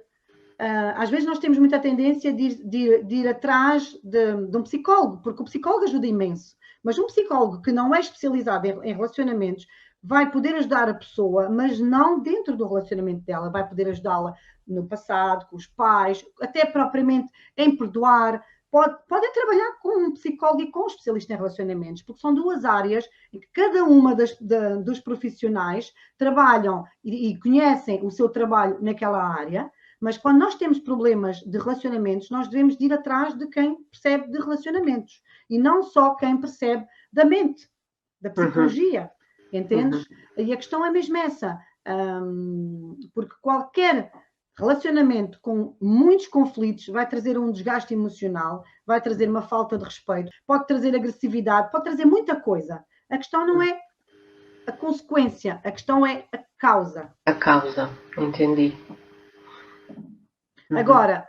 às vezes nós temos muita tendência de ir atrás de um psicólogo, porque o psicólogo ajuda imenso, mas um psicólogo que não é especializado em relacionamentos vai poder ajudar a pessoa, mas não dentro do relacionamento dela, vai poder ajudá-la no passado, com os pais, até propriamente em perdoar. Podem trabalhar com um psicólogo e com um especialista em relacionamentos, porque são duas áreas em que cada uma dos profissionais trabalham e conhecem o seu trabalho naquela área, mas quando nós temos problemas de relacionamentos, nós devemos ir atrás de quem percebe de relacionamentos e não só quem percebe da mente, da psicologia, entendes? E a questão é mesmo essa, porque qualquer relacionamento com muitos conflitos vai trazer um desgaste emocional, vai trazer uma falta de respeito, pode trazer agressividade, pode trazer muita coisa. A questão não é a consequência, a questão é a causa. A causa, entendi. Agora,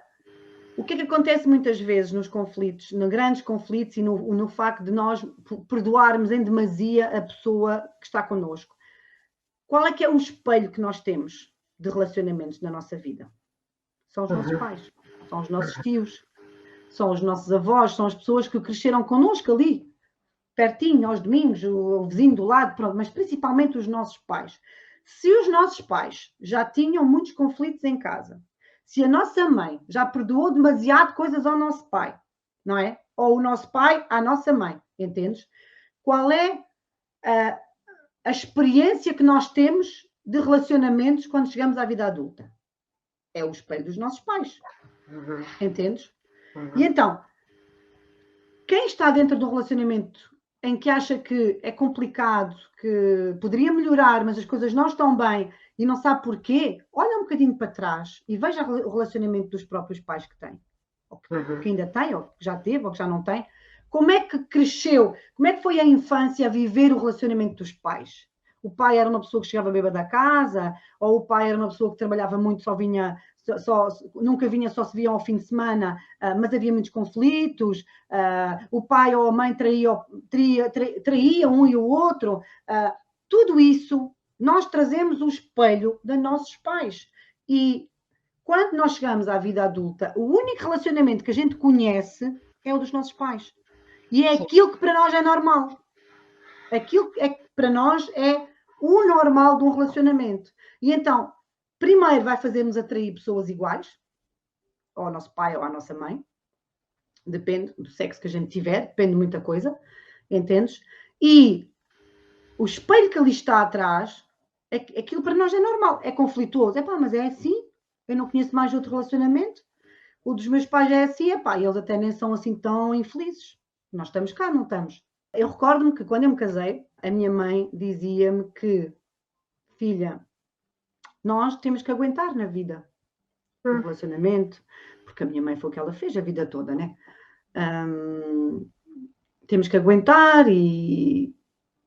o que é que acontece muitas vezes nos conflitos, nos grandes conflitos e no facto de nós perdoarmos em demasia a pessoa que está connosco? Qual é que é o espelho que nós temos de relacionamentos na nossa vida? São os nossos pais, são os nossos tios, são os nossos avós, são as pessoas que cresceram connosco ali, pertinho, aos domingos, o vizinho do lado, pronto, mas principalmente os nossos pais. Se os nossos pais já tinham muitos conflitos em casa, se a nossa mãe já perdoou demasiado coisas ao nosso pai, não é? Ou o nosso pai à nossa mãe, entendes? Qual é a experiência que nós temos de relacionamentos quando chegamos à vida adulta? É o espelho dos nossos pais, entendes? E então, quem está dentro de um relacionamento em que acha que é complicado, que poderia melhorar, mas as coisas não estão bem e não sabe porquê, olha um bocadinho para trás e veja o relacionamento dos próprios pais que tem, ou que ainda tem, ou que já teve, ou que já não tem. Como é que cresceu? Como é que foi a infância a viver o relacionamento dos pais? O pai era uma pessoa que chegava bêbada da casa, ou o pai era uma pessoa que trabalhava muito, nunca vinha, só se via ao fim de semana, mas havia muitos conflitos, o pai ou a mãe traía um e o outro, tudo isso nós trazemos o espelho dos nossos pais. E quando nós chegamos à vida adulta, o único relacionamento que a gente conhece é o dos nossos pais. E é aquilo que para nós é normal. Aquilo que para nós é o normal de um relacionamento. E então, primeiro vai fazer-nos atrair pessoas iguais, ou ao nosso pai ou à nossa mãe, depende do sexo que a gente tiver, depende de muita coisa, entendes? E o espelho que ali está atrás, aquilo para nós é normal, é conflituoso. Mas é assim, eu não conheço mais outro relacionamento, o dos meus pais é assim, eles até nem são assim tão infelizes. Nós estamos cá, não estamos? Eu recordo-me que quando eu me casei, a minha mãe dizia-me que, filha, nós temos que aguentar na vida o relacionamento, porque a minha mãe foi o que ela fez a vida toda, né? Temos que aguentar e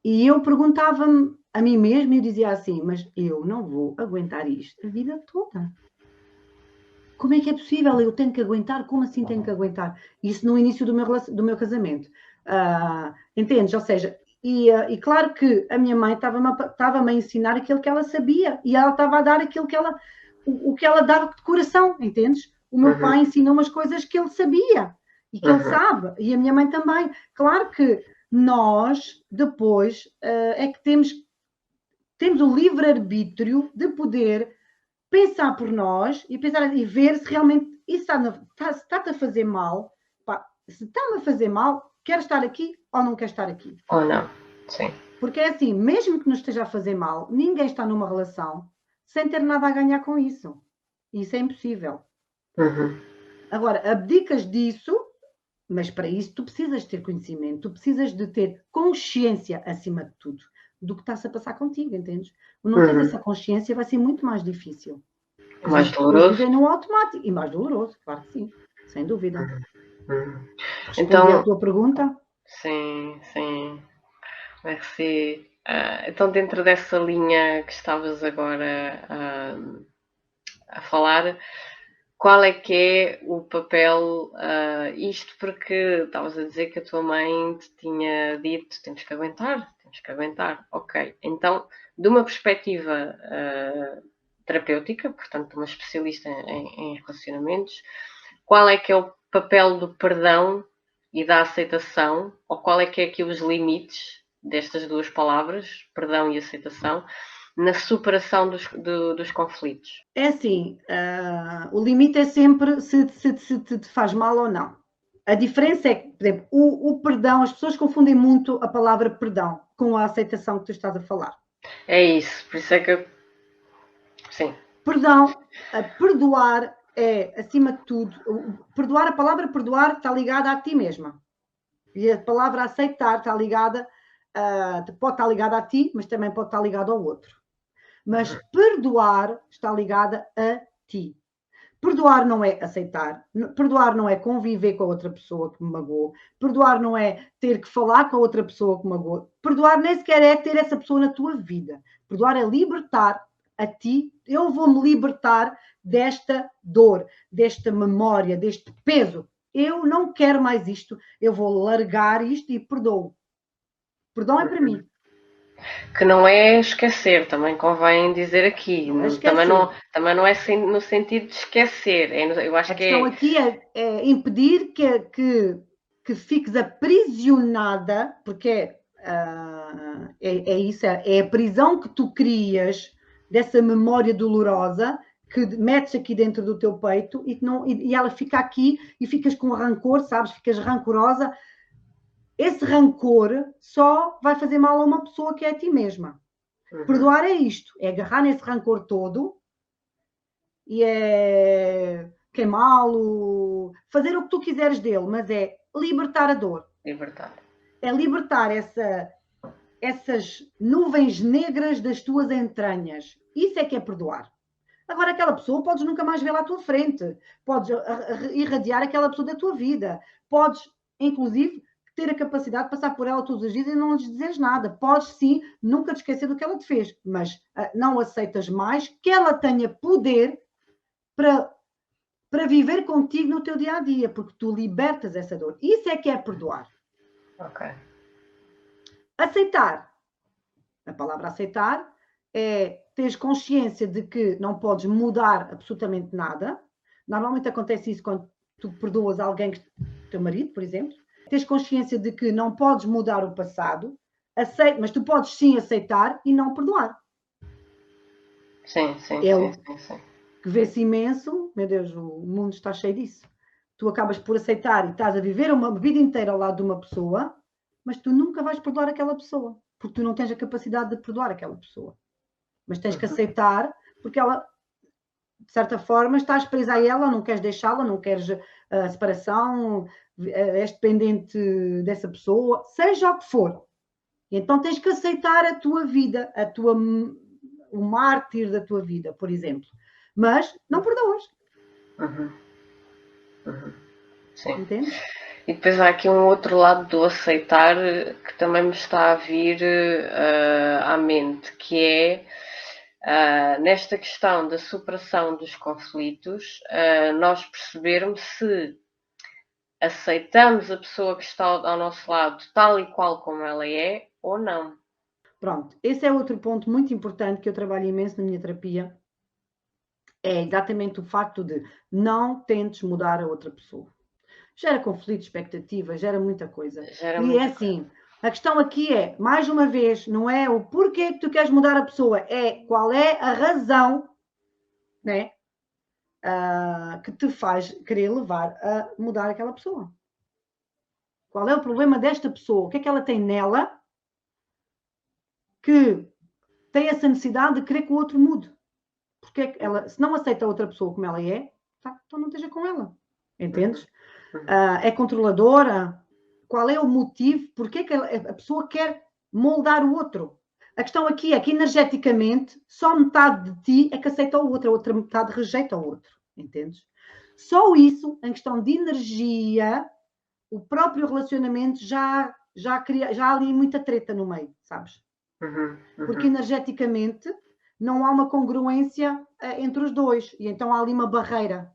eu perguntava-me, a mim mesma e eu dizia assim, mas eu não vou aguentar isto a vida toda. Como é que é possível? Eu tenho que aguentar? Como assim tenho que aguentar? Isso no início do meu casamento. Entendes? Ou seja, e claro que a minha mãe estava-me a ensinar aquilo que ela sabia e ela estava a dar aquilo que ela, o que ela dava de coração, entendes? O meu pai ensinou umas coisas que ele sabia e que ele sabe, e a minha mãe também. Claro que nós, depois, é que temos o livre-arbítrio de poder pensar por nós e pensar e ver se realmente isso está-te a fazer mal. Pá, se está-me a fazer mal, quero estar aqui ou não quero estar aqui. Ou não, sim. Porque é assim, mesmo que nos esteja a fazer mal, ninguém está numa relação sem ter nada a ganhar com isso. Isso é impossível. Agora, abdicas disso, mas para isso tu precisas ter conhecimento, tu precisas de ter consciência acima de tudo do que está-se a passar contigo, entendes? Não tens essa consciência, vai ser muito mais difícil. Mais doloroso. Viver no automático. E mais doloroso, claro que sim, sem dúvida. Respondi Então, à tua pergunta? sim. Merci. Então, dentro dessa linha que estavas agora a falar, qual é que é o papel, isto porque estavas a dizer que a tua mãe te tinha dito temos que aguentar, ok. Então, de uma perspectiva terapêutica, portanto, de uma especialista em relacionamentos, qual é que é o papel do perdão e da aceitação, ou qual é que é aqui os limites destas duas palavras, perdão e aceitação, na superação dos conflitos? É assim, o limite é sempre se te faz mal ou não. A diferença é que, por exemplo, o perdão, as pessoas confundem muito a palavra perdão com a aceitação que tu estás a falar. É isso, por isso é que eu... Sim. Perdão, perdoar é, acima de tudo, perdoar, a palavra perdoar está ligada a ti mesma. E a palavra aceitar está ligada, pode estar ligada a ti, mas também pode estar ligada ao outro. Mas perdoar está ligada a ti. Perdoar não é aceitar, perdoar não é conviver com a outra pessoa que me magoou, perdoar não é ter que falar com a outra pessoa que me magoou, perdoar nem sequer é ter essa pessoa na tua vida. Perdoar é libertar a ti, eu vou-me libertar desta dor, desta memória, deste peso. Eu não quero mais isto, eu vou largar isto e perdoo. Perdão é para mim. Que não é esquecer, também convém dizer aqui. Também não é no sentido de esquecer. Eu acho a questão aqui é impedir que fiques aprisionada, porque é isso, é a prisão que tu crias dessa memória dolorosa que metes aqui dentro do teu peito e ela fica aqui e ficas com rancor, sabes? Ficas rancorosa. Esse rancor só vai fazer mal a uma pessoa que é a ti mesma. Perdoar é isto, é agarrar nesse rancor todo e é queimá-lo, fazer o que tu quiseres dele, mas é libertar a dor. É libertar essas nuvens negras das tuas entranhas. Isso é que é perdoar. Agora, aquela pessoa podes nunca mais vê-la à tua frente, podes irradiar aquela pessoa da tua vida, podes, inclusive, ter a capacidade de passar por ela todos os dias e não lhes dizeres nada. Podes, sim, nunca te esquecer do que ela te fez, mas não aceitas mais que ela tenha poder para viver contigo no teu dia a dia, porque tu libertas essa dor. Isso é que é perdoar. Ok. Aceitar. A palavra aceitar é teres consciência de que não podes mudar absolutamente nada. Normalmente acontece isso quando tu perdoas alguém, teu marido, por exemplo. Teres consciência de que não podes mudar o passado, mas tu podes sim aceitar e não perdoar. Sim. Que vê-se imenso, meu Deus, o mundo está cheio disso. Tu acabas por aceitar e estás a viver uma vida inteira ao lado de uma pessoa, mas tu nunca vais perdoar aquela pessoa, porque tu não tens a capacidade de perdoar aquela pessoa. Mas tens que aceitar, porque ela, de certa forma, estás presa a ela, não queres deixá-la, não queres a separação, és dependente dessa pessoa, seja o que for. E então tens que aceitar a tua vida, o mártir da tua vida, por exemplo. Mas não perdoas. Sim. Entendes? E depois há aqui um outro lado do aceitar que também me está a vir à mente, que é nesta questão da superação dos conflitos, nós percebermos se aceitamos a pessoa que está ao nosso lado tal e qual como ela é ou não. Pronto, esse é outro ponto muito importante que eu trabalho imenso na minha terapia, é exatamente o facto de não tentes mudar a outra pessoa. Gera conflito, expectativa, gera muita coisa. E é assim, a questão aqui é, mais uma vez, não é o porquê que tu queres mudar a pessoa, é qual é a razão, né, que te faz querer levar a mudar aquela pessoa. Qual é o problema desta pessoa? O que é que ela tem nela que tem essa necessidade de querer que o outro mude? Porque é que ela, se não aceita a outra pessoa como ela é, tá, então não esteja com ela. Entendes? É controladora? Qual é o motivo? Porquê que a pessoa quer moldar o outro? A questão aqui é que energeticamente só metade de ti é que aceita o outro, a outra metade rejeita o outro. Entendes? Só isso, em questão de energia, o próprio relacionamento já há ali muita treta no meio, sabes? Porque energeticamente não há uma congruência entre os dois e então há ali uma barreira.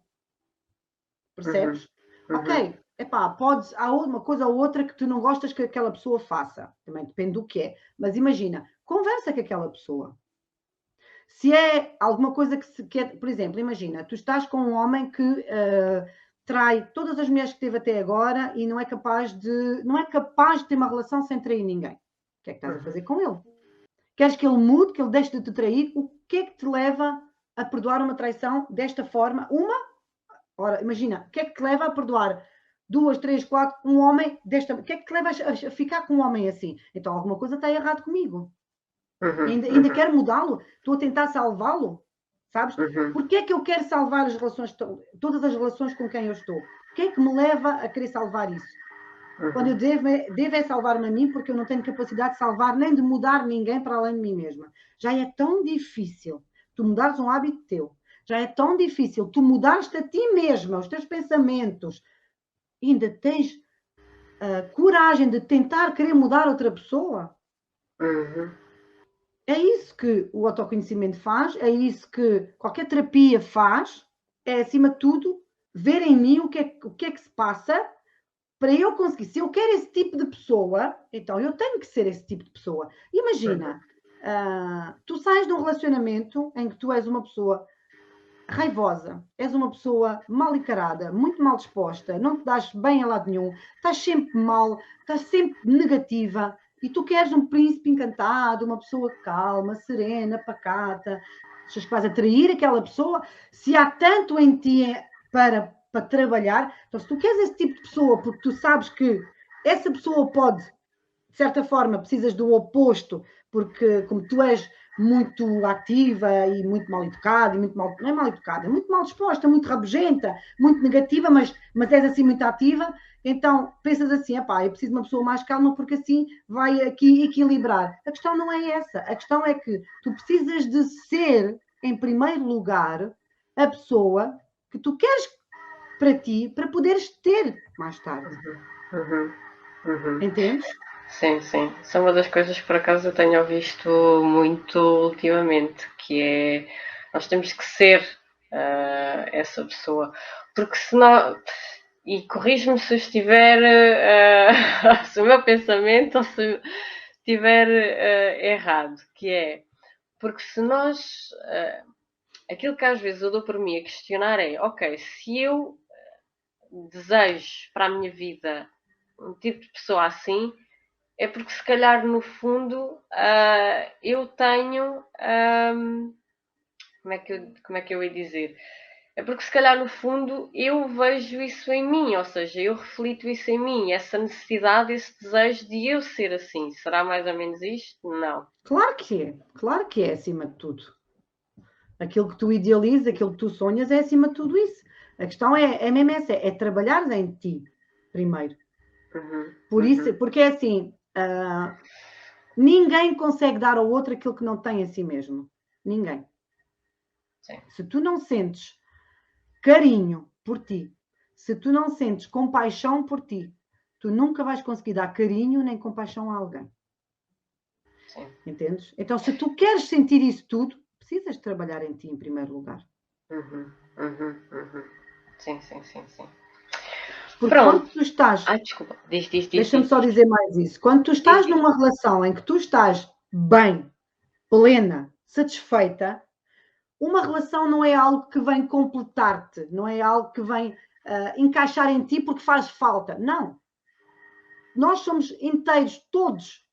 Percebes? Ok, epá, há uma coisa ou outra que tu não gostas que aquela pessoa faça, também depende do que é, mas imagina, conversa com aquela pessoa. Se é alguma coisa que é, por exemplo, imagina, tu estás com um homem que trai todas as mulheres que teve até agora e não é capaz de ter uma relação sem trair ninguém. O que é que estás a fazer com ele? Queres que ele mude, que ele deixe de te trair? O que é que te leva a perdoar uma traição desta forma? Ora, imagina, o que é que te leva a perdoar 2, 3, 4, um homem desta... O que é que te leva a ficar com um homem assim? Então alguma coisa está errado comigo. Ainda quero mudá-lo? Estou a tentar salvá-lo? Sabes? Porquê é que eu quero salvar as relações, todas as relações com quem eu estou? O que é que me leva a querer salvar isso? Quando eu devo é salvar-me a mim, porque eu não tenho capacidade de salvar nem de mudar ninguém para além de mim mesma. Já é tão difícil tu mudares um hábito teu. Já é tão difícil tu mudares-te a ti mesma, os teus pensamentos. E ainda tens a coragem de tentar querer mudar outra pessoa. É isso que o autoconhecimento faz, é isso que qualquer terapia faz, é acima de tudo ver em mim o que é que se passa para eu conseguir. Se eu quero esse tipo de pessoa, então eu tenho que ser esse tipo de pessoa. Imagina, tu sais de um relacionamento em que tu és uma pessoa raivosa, és uma pessoa mal encarada, muito mal disposta, não te dás bem a lado nenhum, estás sempre mal, estás sempre negativa, e tu queres um príncipe encantado, uma pessoa calma, serena, pacata, achas que vais atrair aquela pessoa, se há tanto em ti para trabalhar, então se tu queres esse tipo de pessoa, porque tu sabes que essa pessoa pode, de certa forma, precisas do oposto, porque como tu és muito ativa e muito mal educada, não é mal educada, é muito mal disposta, muito rabugenta, muito negativa, mas és assim muito ativa, então pensas assim, epá, eu preciso de uma pessoa mais calma porque assim vai aqui equilibrar. A questão não é essa, a questão é que tu precisas de ser, em primeiro lugar, a pessoa que tu queres para ti, para poderes ter mais tarde. Entendes? Sim, sim. Isso é uma das coisas que por acaso eu tenho visto muito ultimamente, que é nós temos que ser essa pessoa. Porque senão, e corrijo-me se eu estiver, se o meu pensamento ou se estiver errado, que é, porque se nós, aquilo que às vezes eu dou por mim a questionar é, ok, se eu desejo para a minha vida um tipo de pessoa assim, é porque se calhar no fundo eu tenho como é que eu ia dizer? É porque se calhar no fundo eu vejo isso em mim, ou seja, eu reflito isso em mim, essa necessidade, esse desejo de eu ser assim. Será mais ou menos isto? Não. Claro que é acima de tudo. Aquilo que tu idealizas, aquilo que tu sonhas é acima de tudo isso. A questão é mesmo essa, é trabalhar em ti primeiro. Por isso, porque é assim, ninguém consegue dar ao outro aquilo que não tem a si mesmo. Ninguém. Sim. Se tu não sentes carinho por ti, se tu não sentes compaixão por ti, tu nunca vais conseguir dar carinho nem compaixão a alguém. Sim. Entendes? Então, se tu queres sentir isso tudo, precisas de trabalhar em ti em primeiro lugar. Sim. Porque Pronto. quando tu estás... Desculpa. Diz. Deixa-me só dizer mais isso. Quando tu estás numa relação em que tu estás bem, plena, satisfeita, uma relação não é algo que vem completar-te, não é algo que vem encaixar em ti porque faz falta. Não. Nós somos inteiros, todos.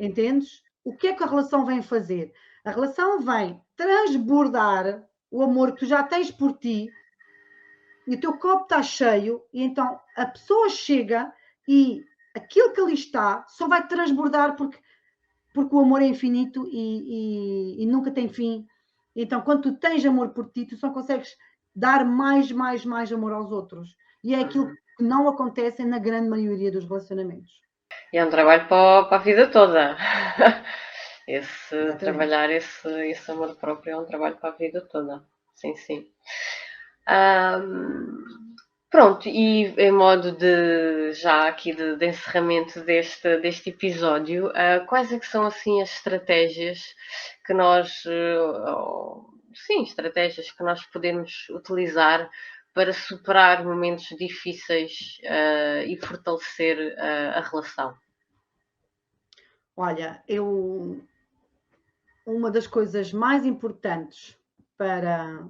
Entendes? O que é que a relação vem fazer? A relação vem transbordar o amor que tu já tens por ti e o teu copo está cheio e então a pessoa chega e aquilo que ali está só vai transbordar porque o amor é infinito e nunca tem fim. Então, quando tu tens amor por ti, tu só consegues dar mais amor aos outros. E é aquilo que não acontece na grande maioria dos relacionamentos. E é um trabalho para a vida toda. Exatamente. Trabalhar esse amor próprio é um trabalho para a vida toda. Sim. Pronto, e em modo já aqui de encerramento deste episódio, quais é que são assim as estratégias que estratégias que nós podemos utilizar para superar momentos difíceis e fortalecer a relação? Olha, uma das coisas mais importantes para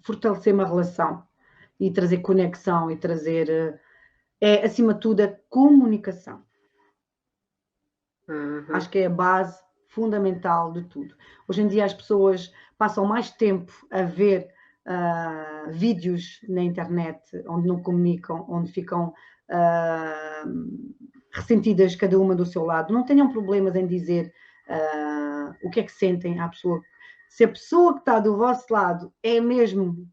fortalecer uma relação e trazer conexão e trazer é, acima de tudo, a comunicação. Acho que é a base fundamental de tudo. Hoje em dia as pessoas passam mais tempo a ver vídeos na internet onde não comunicam, onde ficam ressentidas cada uma do seu lado. Não tenham problemas em dizer o que é que sentem à pessoa. Se a pessoa que está do vosso lado é mesmo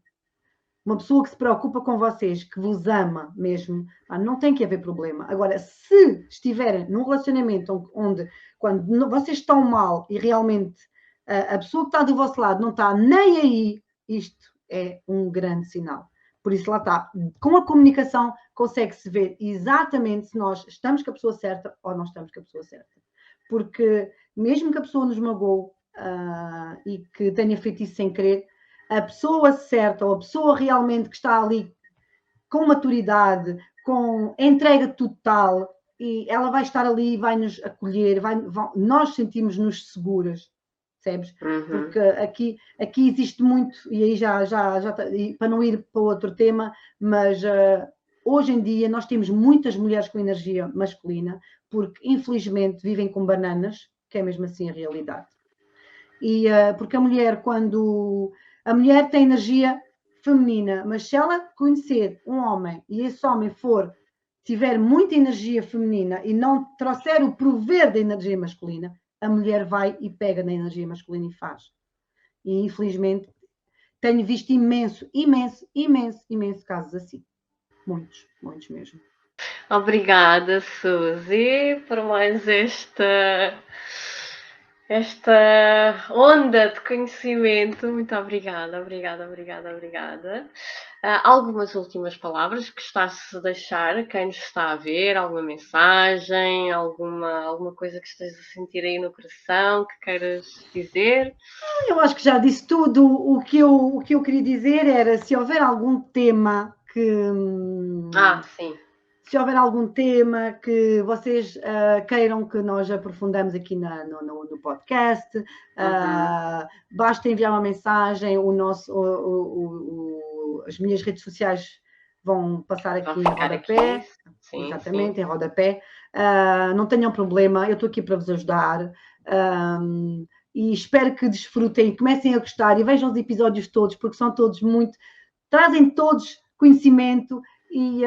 uma pessoa que se preocupa com vocês, que vos ama mesmo, não tem que haver problema. Agora, se estiverem num relacionamento onde quando vocês estão mal e realmente a pessoa que está do vosso lado não está nem aí, isto é um grande sinal. Por isso, lá está. Com a comunicação, consegue-se ver exatamente se nós estamos com a pessoa certa ou não estamos com a pessoa certa. Porque mesmo que a pessoa nos magoe e que tenha feito isso sem querer, a pessoa certa ou a pessoa realmente que está ali com maturidade, com entrega total, e ela vai estar ali e vai nos acolher, nós sentimos-nos seguras, percebes? Porque aqui existe muito, e aí já para não ir para outro tema, mas hoje em dia nós temos muitas mulheres com energia masculina, porque infelizmente vivem com bananas, que é mesmo assim a realidade. E porque a mulher, quando a mulher tem energia feminina, mas se ela conhecer um homem e esse homem tiver muita energia feminina e não trouxer o prover da energia masculina, a mulher vai e pega na energia masculina e faz. E infelizmente tenho visto imenso casos assim. Muitos mesmo. Obrigada, Suzy, por mais esta onda de conhecimento. Muito obrigada. Algumas últimas palavras que gostasse de deixar quem nos está a ver, alguma mensagem, alguma coisa que estejas a sentir aí no coração, que queiras dizer? Eu acho que já disse tudo. O que eu queria dizer era, se houver algum tema que... sim. Se houver algum tema que vocês queiram que nós aprofundamos aqui no podcast, basta enviar uma mensagem, as minhas redes sociais vão passar aqui em rodapé. Sim, exatamente, sim. Em rodapé. Não tenham problema, eu estou aqui para vos ajudar. E espero que desfrutem, comecem a gostar e vejam os episódios todos, porque são todos trazem todos conhecimento. E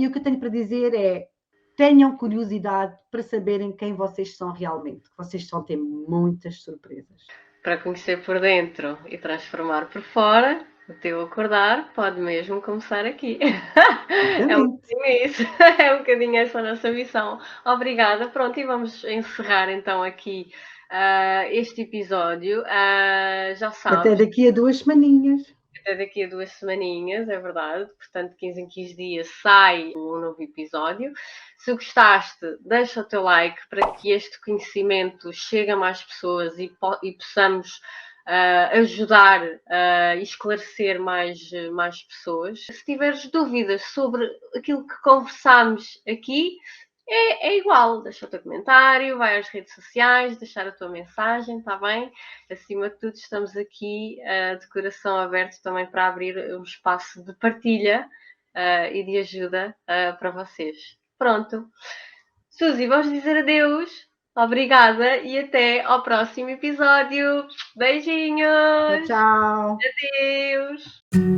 o que eu tenho para dizer é: tenham curiosidade para saberem quem vocês são realmente. Vocês vão ter muitas surpresas. Para conhecer por dentro e transformar por fora, o teu acordar pode mesmo começar aqui. É um bocadinho isso. É um bocadinho essa a nossa missão. Obrigada. Pronto, e vamos encerrar então aqui este episódio. Já sabes. Até daqui a 2 semaninhas. até daqui a 2 semaninhas, é verdade. Portanto, 15 em 15 dias sai um novo episódio. Se gostaste, deixa o teu like para que este conhecimento chegue a mais pessoas e possamos ajudar a esclarecer mais pessoas. Se tiveres dúvidas sobre aquilo que conversámos aqui, é igual, deixa o teu comentário, vai às redes sociais, deixar a tua mensagem, está bem? Acima de tudo, estamos aqui de coração aberto também para abrir um espaço de partilha e de ajuda para vocês. Pronto. Suzy, vamos dizer adeus. Obrigada e até ao próximo episódio. Beijinhos! Tchau, tchau! Adeus!